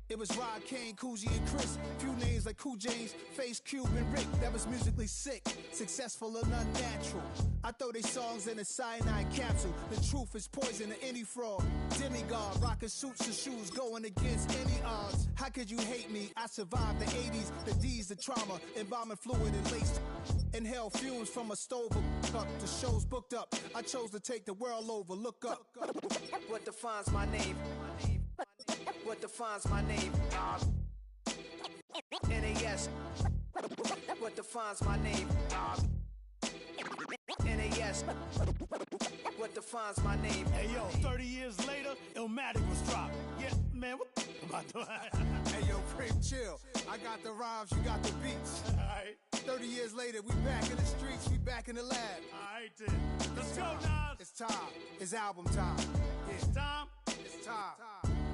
Speaker 6: It was Rod Kane, Coogee, and Chris. Few names like Cool James, Face, Cube, and Rick. That was musically sick, successful and unnatural. I throw they songs in a cyanide capsule. The truth is poison to any fraud. Demigod, rocking suits and shoes, going against any odds. How could you hate me? I survived the 80s, the D's, the trauma, embalming fluid and laced. Inhale fumes from a stove up. The show's booked up. I chose to take the world over. Look up.
Speaker 5: What defines my name? What defines my name? NAS. What defines my name? NAS. What defines my name?
Speaker 3: Hey yo, 30 years later, Illmatic was dropped. Yeah, man, what about that?
Speaker 6: Hey yo, Prim, chill. I got the rhymes, you got the beats.
Speaker 3: Alright.
Speaker 6: 30 years later, we back in the streets, we back in the lab.
Speaker 3: Alright then. Let's go, Nas.
Speaker 6: It's time. It's album time. Yeah.
Speaker 3: It's time.
Speaker 6: It's time.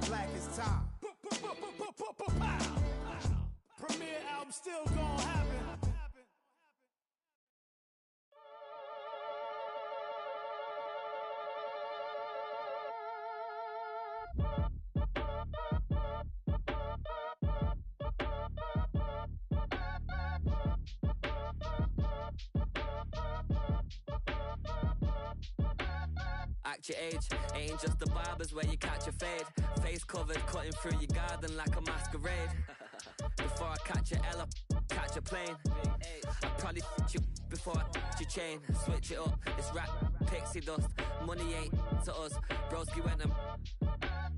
Speaker 6: Black is time.
Speaker 3: Premiere album still gonna happen.
Speaker 7: Act your age, ain't just the barbers where you catch a fade. Face covered, cutting through your garden like a masquerade. Before I catch a L up, catch a plane. I probably f*** you before I f*** your chain. Switch it up, it's rap, pixie dust. Money ain't to us, broski went and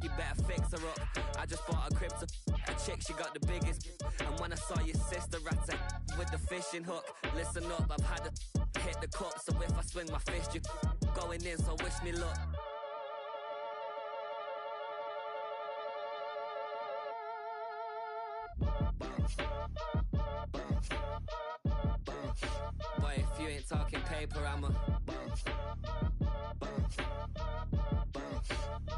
Speaker 7: you better fix her up. I just bought a crib to a chick, she got the biggest. And when I saw your sister rat with the fishing hook, listen up, I've had to hit the cup. So if I swing my fist, you going in, so wish me luck. Boy, if you ain't talking paper, I'm a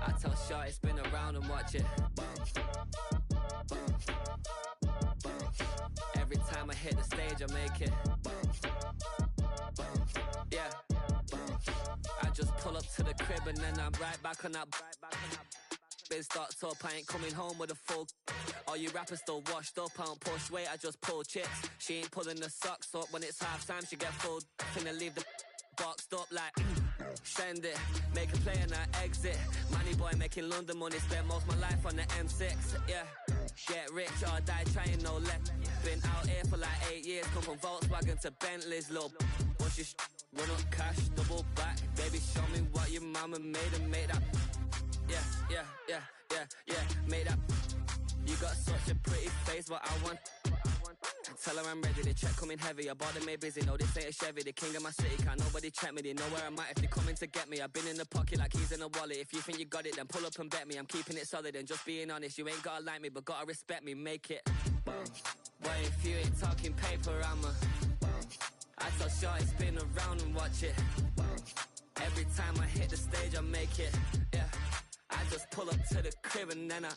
Speaker 7: I tell Shorty spin around and watch it. Every time I hit the stage, I make it. Yeah. I just pull up to the crib and then I'm right back on that. Been stocked up, I ain't coming home with a full. All you rappers still washed up, I don't push weight, I just pull chicks. She ain't pulling the socks up, when it's half time she get full. Finna leave the boxed up like send it, make a play and I exit. Money boy making London money, spent most of my life on the M6. Yeah, get rich or die trying, no left. Been out here for like 8 years, come from Volkswagen to Bentley's, little. What's your run up cash, double back. Baby, show me what your mama made and made that. Yeah, made that. You got such a pretty face, but I want. Tell her I'm ready, the check coming heavy. I bought them made busy, no this ain't a Chevy. The king of my city, can't nobody check me. They know where I'm at if they coming to get me. I've been in the pocket like keys in a wallet. If you think you got it, then pull up and bet me. I'm keeping it solid and just being honest. You ain't gotta like me, but gotta respect me, make it. Boy, if you ain't talking paper, I'm a I tell Shorty spin around and watch it. Every time I hit the stage, I make it. Yeah, I just pull up to the crib and then I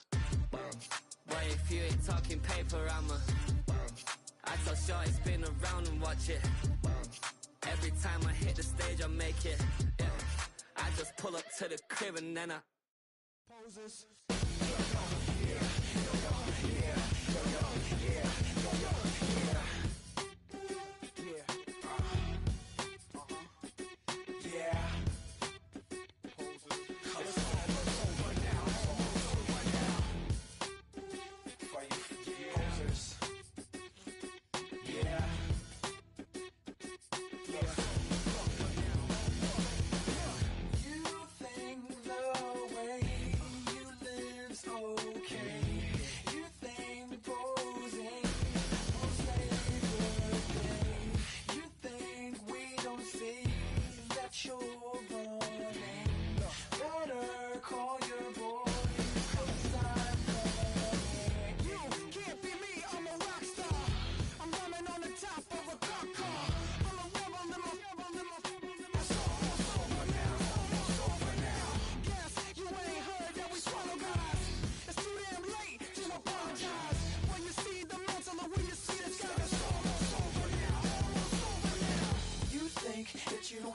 Speaker 7: Boy, if you ain't talking paper, I'm a I tell Shorty spin around and watch it. Every time I hit the stage, I make it. Yeah, I just pull up to the crib and then I poses.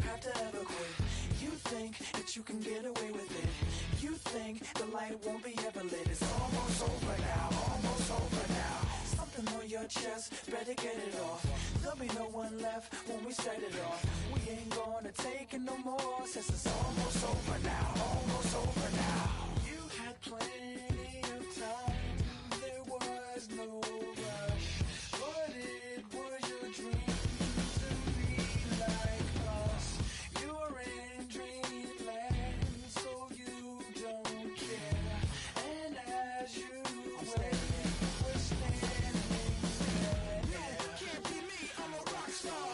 Speaker 5: don't have to ever quit. You think that you can get away with it. You think the light won't be ever lit. It's almost over now, almost over now. Something on your chest, better get it off. There'll be no one left when we set it off. We ain't gonna take it no more, since it's almost over now, almost over now. You had plenty of time, there was no rush, but it was your dream to be like us. You're in dreamland, so you don't care. And as you wait, we're standing there. No, can't be me, I'm a rock star.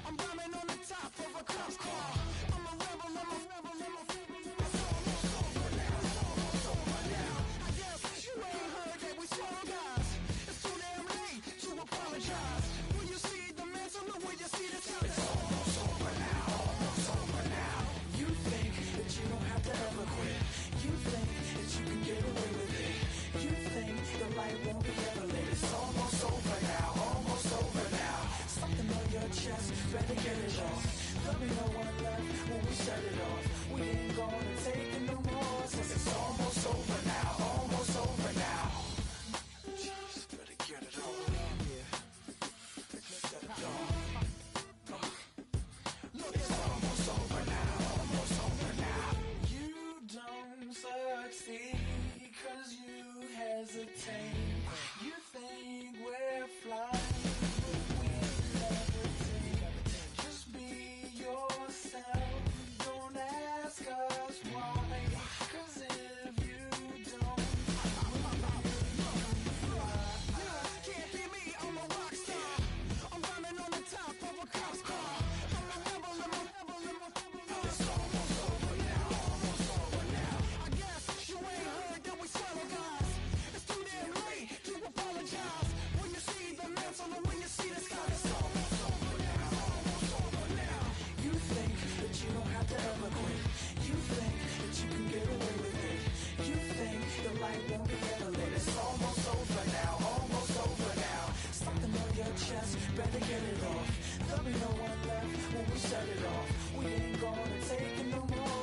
Speaker 5: I'm rhyming on the top of a cop car. I'm a rebel, I'm a rebel, I'm a rebel. It's almost over now, it's almost over now. I guess you ain't heard that we swallow guys. It's too damn late to apologize. When you see the mantle, know when you see the time. It's almost over now, almost over now. You think that you don't have to ever quit. You think that you can get away with it. You think the light won't be ever lit. It's almost over now, almost over now. Something on your chest, better get it off. There'll be no one left when we set it off. We ain't gonna take it no more, since it's almost over now, almost over now. Just better get it off. Yeah. Set it off. Look, it's almost over now, almost over now. You don't succeed 'cause you hesitate. You think we're flying, but we levitate. Just be yourself, don't ask us why. 'Cause if you don't, can't be me, I'm a rock star. I'm rhyming on the top of a cop's car. I'm a rebel, I'm a rebel, I'm a rebel. It's almost over now, almost over now. I guess you ain't heard that we swallow guys. It's too damn late to apologize. When you see the mantle and when you see the sky, it's almost over now, almost over now. You think that you don't have to ever quit. You think that you can get away with it. You think the light won't be ever lit. It's almost over now, almost over now. Something on your chest, better get it off. There'll be no one left when we set it off. We ain't gonna take it no more,